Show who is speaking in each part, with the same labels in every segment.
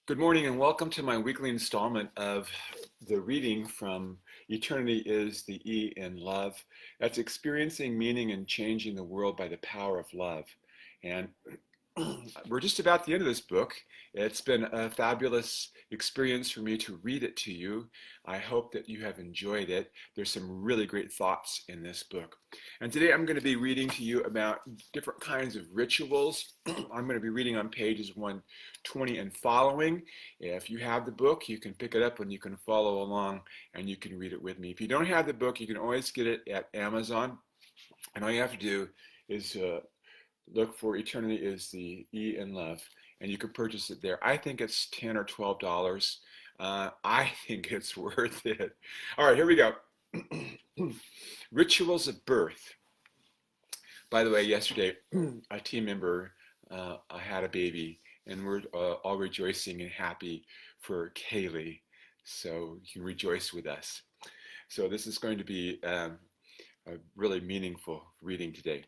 Speaker 1: Good morning and welcome to my weekly installment of the reading from Eternity is the E in Love. That's experiencing meaning and changing the world by the power of love. And we're just about the end of this book. It's been a fabulous experience for me to read it to you. I hope that you have enjoyed it. There's some really great thoughts in this book. And today I'm going to be reading to you about different kinds of rituals. I'm going to be reading on pages 120 and following. If you have the book, you can pick it up and you can follow along and you can read it with me. If you don't have the book, you can always get it at Amazon. And all you have to do is look for Eternity is the E in Love, and you can purchase it there. I think it's $10 or $12. I think it's worth it. All right, here we go. Rituals of birth. By the way, yesterday a team member had a baby, and we're all rejoicing and happy for Kaylee. So you can rejoice with us. So this is going to be a really meaningful reading today.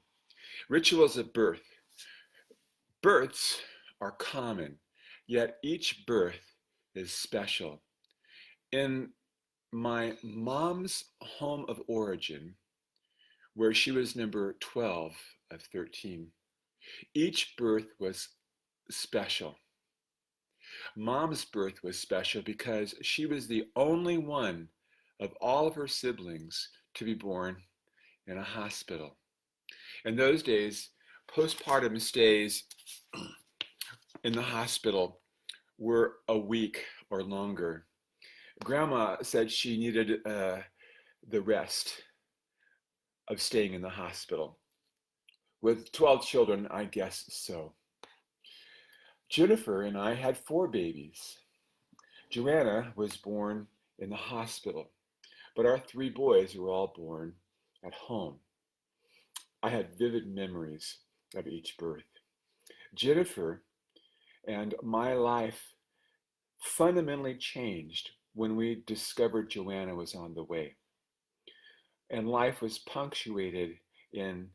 Speaker 1: Rituals of birth. Births are common, yet each birth is special. In my mom's home of origin, where she was number 12 of 13, each birth was special. Mom's birth was special because she was the only one of all of her siblings to be born in a hospital. In those days, postpartum stays in the hospital were a week or longer. Grandma said she needed the rest of staying in the hospital. With 12 children, I guess so. Jennifer and I had 4 babies. Joanna was born in the hospital, but our 3 boys were all born at home. I had vivid memories of each birth. Jennifer and my life fundamentally changed when we discovered Joanna was on the way. And life was punctuated in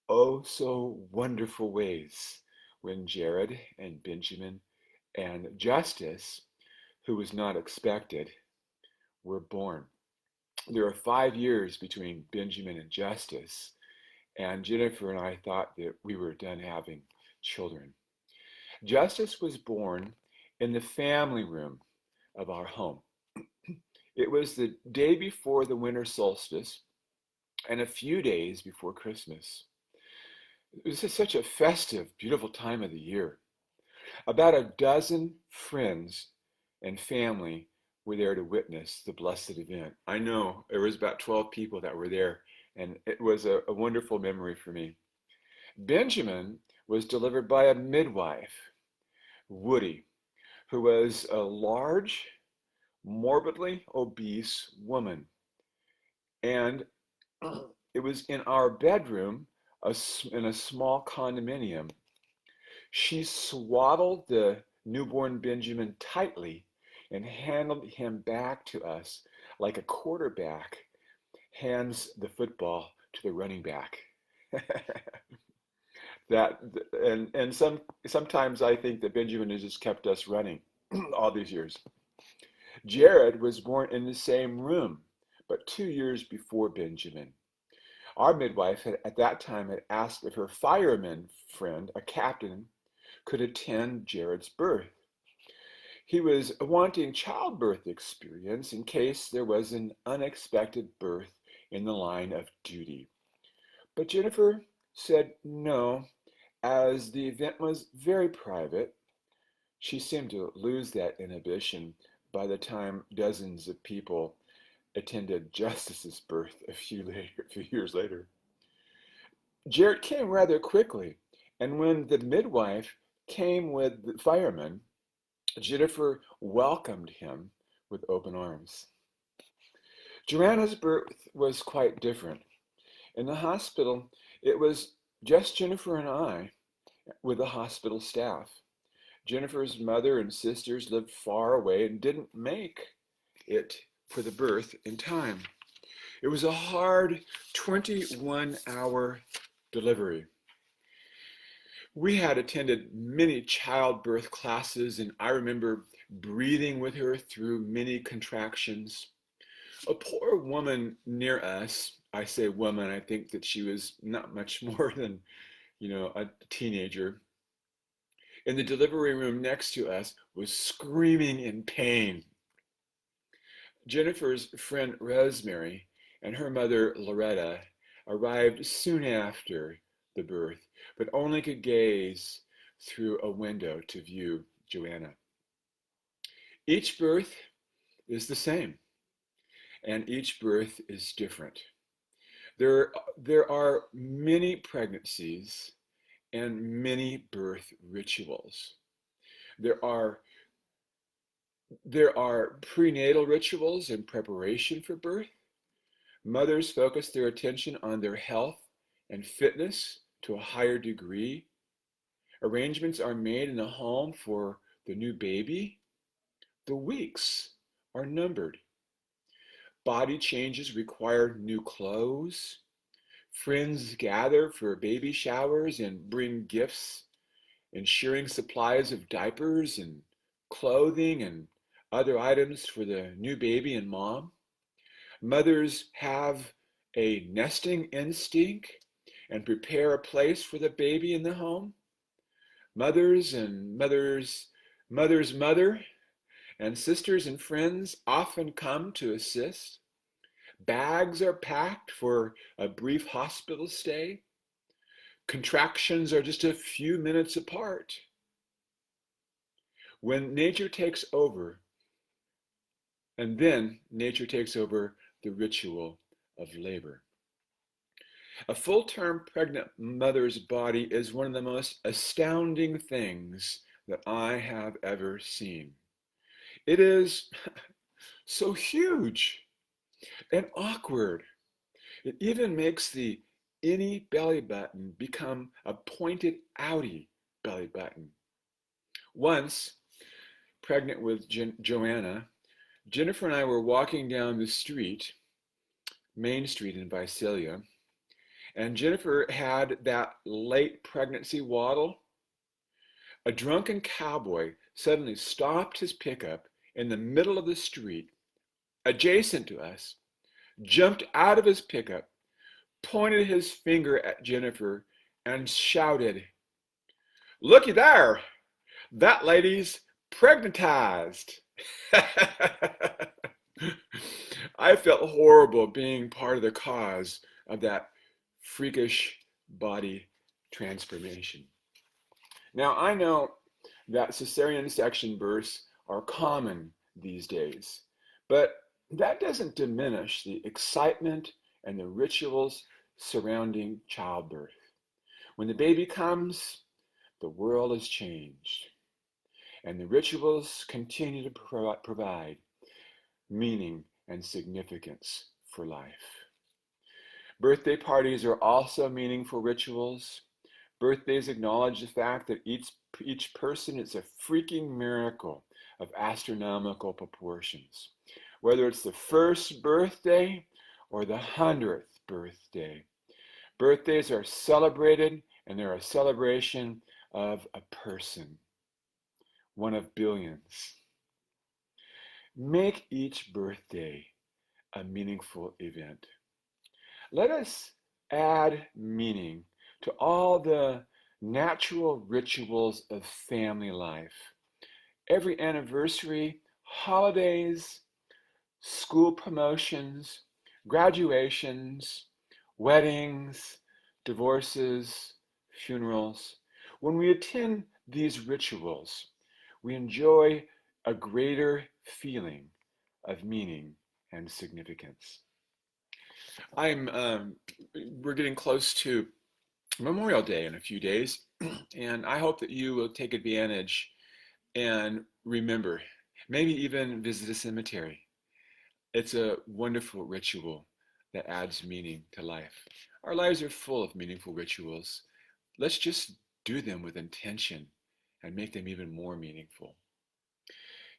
Speaker 1: oh so wonderful ways when Jared and Benjamin and Justice, who was not expected, were born. There are 5 years between Benjamin and Justice, and Jennifer and I thought that we were done having children. Justice was born in the family room of our home. It was the day before the winter solstice and a few days before Christmas. This is such a festive, beautiful time of the year. About a dozen friends and family were there to witness the blessed event. I know there was about 12 people that were there, and it was a wonderful memory for me. Benjamin was delivered by a midwife, Woody, who was a large, morbidly obese woman. And it was in our bedroom in a small condominium. She swaddled the newborn Benjamin tightly and handed him back to us like a quarterback hands the football to the running back. that and sometimes I think that Benjamin has just kept us running all these years. Jared was born in the same room, but 2 years before Benjamin. Our midwife at that time had asked if her fireman friend, a captain, could attend Jared's birth. He was wanting childbirth experience in case there was an unexpected birth in the line of duty. But Jennifer said no, as the event was very private. She seemed to lose that inhibition by the time dozens of people attended Justice's birth a few years later. Jared came rather quickly, and when the midwife came with the fireman, Jennifer welcomed him with open arms. Joanna's birth was quite different. In the hospital, it was just Jennifer and I with the hospital staff. Jennifer's mother and sisters lived far away and didn't make it for the birth in time. It was a hard 21-hour delivery. We had attended many childbirth classes, and I remember breathing with her through many contractions. A poor woman near us, I say woman, I think that she was not much more than, a teenager, in the delivery room next to us was screaming in pain. Jennifer's friend Rosemary and her mother Loretta arrived soon after the birth, but only could gaze through a window to view Joanna. Each birth is the same, and each birth is different. There are many pregnancies and many birth rituals. There are prenatal rituals in preparation for birth. Mothers focus their attention on their health and fitness to a higher degree. Arrangements are made in the home for the new baby. The weeks are numbered. Body changes require new clothes. Friends gather for baby showers and bring gifts, ensuring supplies of diapers and clothing and other items for the new baby and mom. Mothers have a nesting instinct and prepare a place for the baby in the home. Mother's mother and sisters and friends often come to assist. Bags are packed for a brief hospital stay. Contractions are just a few minutes apart. When nature takes over, and then nature takes over the ritual of labor. A full-term pregnant mother's body is one of the most astounding things that I have ever seen. It is so huge and awkward. It even makes the innie belly button become a pointed outie belly button. Once, pregnant with Joanna, Jennifer and I were walking down the street, Main Street in Visalia, and Jennifer had that late pregnancy waddle. A drunken cowboy suddenly stopped his pickup in the middle of the street, adjacent to us, jumped out of his pickup, pointed his finger at Jennifer, and shouted, "Looky there, that lady's pregnantized." I felt horrible being part of the cause of that freakish body transformation. Now, I know that cesarean section births are common these days, but that doesn't diminish the excitement and the rituals surrounding childbirth. When the baby comes, the world has changed, and the rituals continue to provide meaning and significance for life. Birthday parties are also meaningful rituals. Birthdays acknowledge the fact that each person is a freaking miracle of astronomical proportions. Whether it's the first birthday or the 100th birthday, birthdays are celebrated, and they're a celebration of a person, one of billions. Make each birthday a meaningful event. Let us add meaning to all the natural rituals of family life. Every anniversary, holidays, school promotions, graduations, weddings, divorces, funerals. When we attend these rituals, we enjoy a greater feeling of meaning and significance. We're getting close to Memorial Day in a few days, and I hope that you will take advantage and remember, maybe even visit a cemetery. It's a wonderful ritual that adds meaning to life. Our lives are full of meaningful rituals. Let's just do them with intention and make them even more meaningful.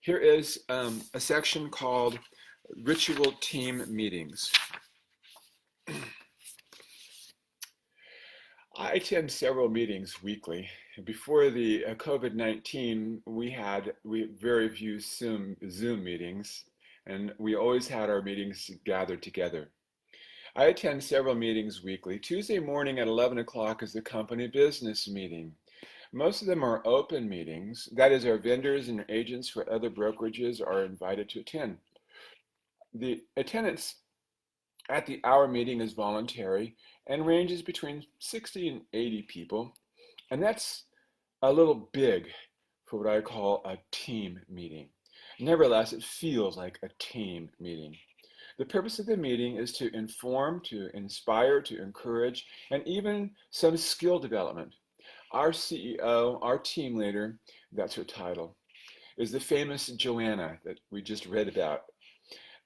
Speaker 1: Here is a section called Ritual Team Meetings. I attend several meetings weekly. Before the COVID-19, we very few Zoom meetings, and we always had our meetings gathered together. I attend several meetings weekly. Tuesday morning at 11 o'clock is the company business meeting. Most of them are open meetings. That is, our vendors and agents for other brokerages are invited to attend. The attendance at the hour meeting is voluntary and ranges between 60 and 80 people, and that's a little big for what I call a team meeting. Nevertheless, it feels like a team meeting. The purpose of the meeting is to inform, to inspire, to encourage, and even some skill development. Our CEO, our team leader, that's her title, is the famous Joanna that we just read about.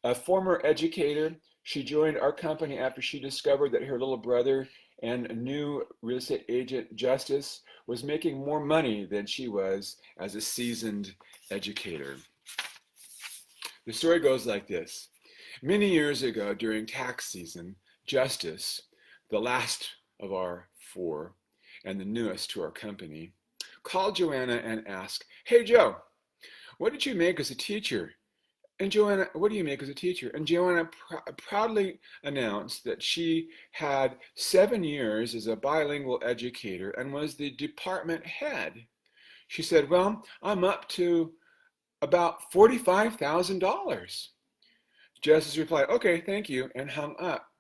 Speaker 1: A former educator, she joined our company after she discovered that her little brother and a new real estate agent, Justice, was making more money than she was as a seasoned educator. The story goes like this. Many years ago, during tax season, Justice, the last of our four and the newest to our company, called Joanna and asked, "Hey, Joe, what did you make as a teacher?" And Joanna, what do you make as a teacher? And Joanna proudly announced that she had 7 years as a bilingual educator and was the department head. She said, "Well, I'm up to about $45,000. Justice replied, "Okay, thank you," and hung up.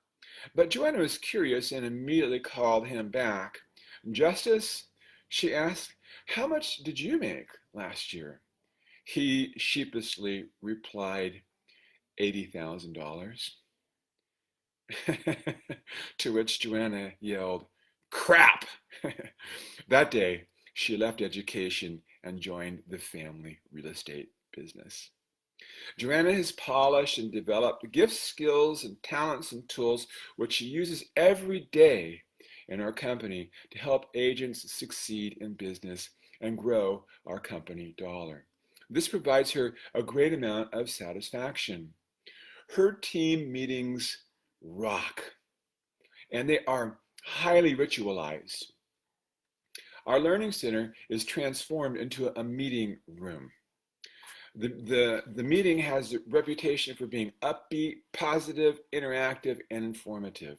Speaker 1: But Joanna was curious and immediately called him back. "Justice," she asked, "how much did you make last year?" He sheepishly replied, $80,000. To which Joanna yelled, "Crap!" That day, she left education and joined the family real estate business. Joanna has polished and developed gifts, skills, and talents and tools which she uses every day in our company to help agents succeed in business and grow our company dollar. This provides her a great amount of satisfaction. Her team meetings rock, and they are highly ritualized. Our learning center is transformed into a meeting room. The meeting has a reputation for being upbeat, positive, interactive, and informative.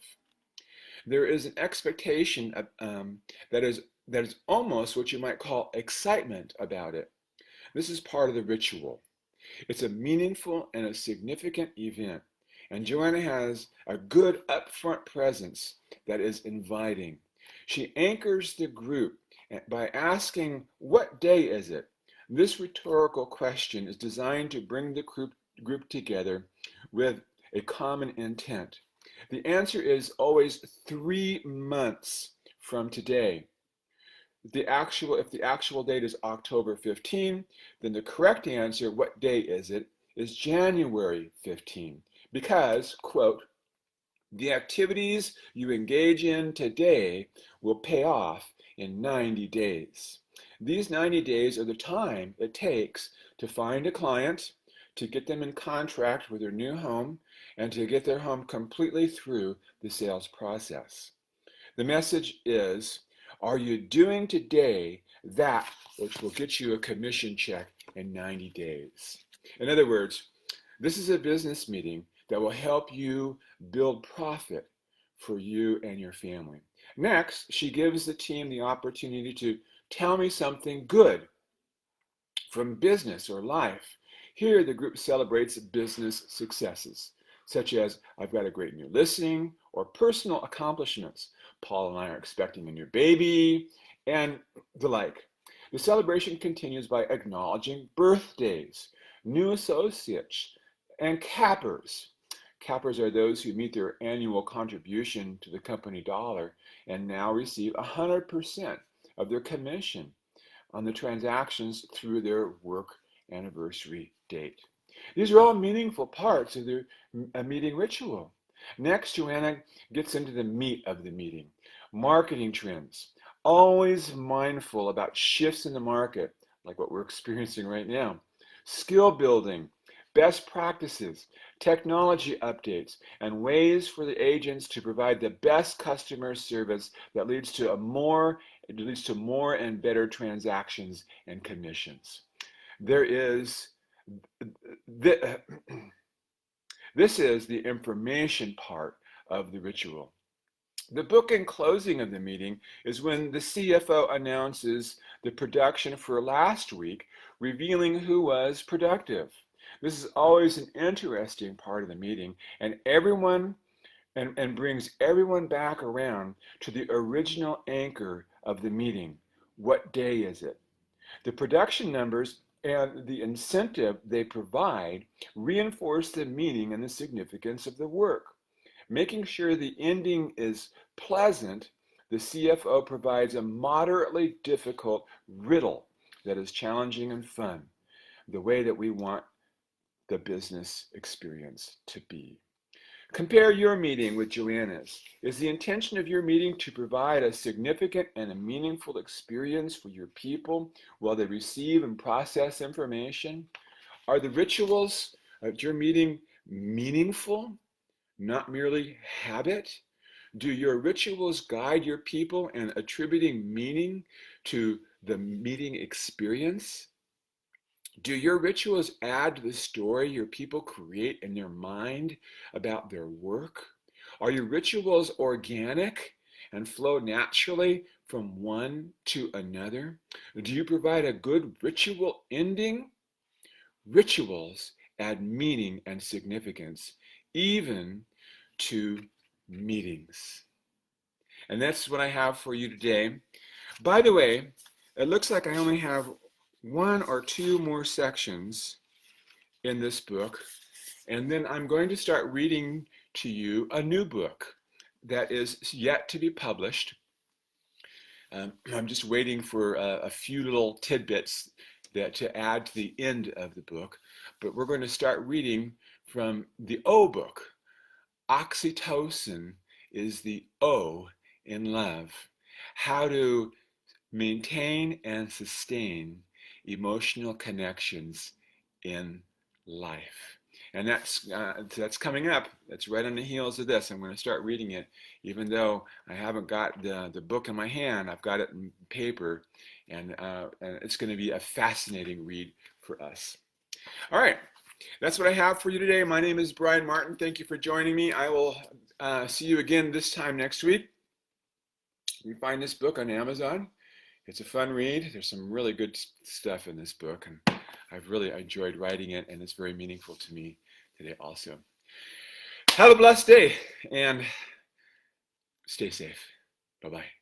Speaker 1: There is an expectation that is almost what you might call excitement about it. This is part of the ritual. It's a meaningful and a significant event, and Joanna has a good upfront presence that is inviting. She anchors the group by asking, "What day is it?" This rhetorical question is designed to bring the group together with a common intent. The answer is always 3 months from today. If the actual date is October 15, then the correct answer, "What day is it?" is January 15, because, quote, "the activities you engage in today will pay off in 90 days. These 90 days are the time it takes to find a client, to get them in contract with their new home, and to get their home completely through the sales process." The message is, are you doing today that which will get you a commission check in 90 days? In other words, this is a business meeting that will help you build profit for you and your family. Next, she gives the team the opportunity to tell me something good from business or life. Here, the group celebrates business successes, such as, "I've got a great new listing," or personal accomplishments. "Paul and I are expecting a new baby," and the like. The celebration continues by acknowledging birthdays, new associates, and cappers. Cappers are those who meet their annual contribution to the company dollar and now receive 100% of their commission on the transactions through their work anniversary date. These are all meaningful parts of their meeting ritual. Next, Joanna gets into the meat of the meeting. Marketing trends. Always mindful about shifts in the market, like what we're experiencing right now. Skill building. best practices, technology updates, and ways for the agents to provide the best customer service that leads to more and better transactions and commissions. There is this is the information part of the ritual. The book and closing of the meeting is when the CFO announces the production for last week, revealing who was productive. This is always an interesting part of the meeting, and brings everyone back around to the original anchor of the meeting. What day is it? The production numbers and the incentive they provide reinforce the meaning and the significance of the work. Making sure the ending is pleasant, the CFO provides a moderately difficult riddle that is challenging and fun, the way that we want the business experience to be. Compare your meeting with Joanna's. Is the intention of your meeting to provide a significant and a meaningful experience for your people while they receive and process information? Are the rituals of your meeting meaningful, not merely habit? Do your rituals guide your people in attributing meaning to the meeting experience? Do your rituals add to the story your people create in their mind about their work? Are your rituals organic and flow naturally from one to another? Do you provide a good ritual ending? Rituals add meaning and significance, even to meetings. And that's what I have for you today. By the way, it looks like I only have one or two more sections in this book, and then I'm going to start reading to you a new book that is yet to be published. I'm just waiting for a few little tidbits to add to the end of the book, but we're going to start reading from the O book. Oxytocin is the O in love. How to maintain and sustain emotional connections in life. And that's coming up. That's right on the heels of this. I'm going to start reading it, even though I haven't got the book in my hand. I've got it in paper, and it's going to be a fascinating read for us. All right, that's what I have for you today. My name is Brian Martin. Thank you for joining me. I will see you again this time next week. You can find this book on Amazon. It's a fun read. There's some really good stuff in this book, and I've really enjoyed writing it, and it's very meaningful to me today also. Have a blessed day, and stay safe. Bye-bye.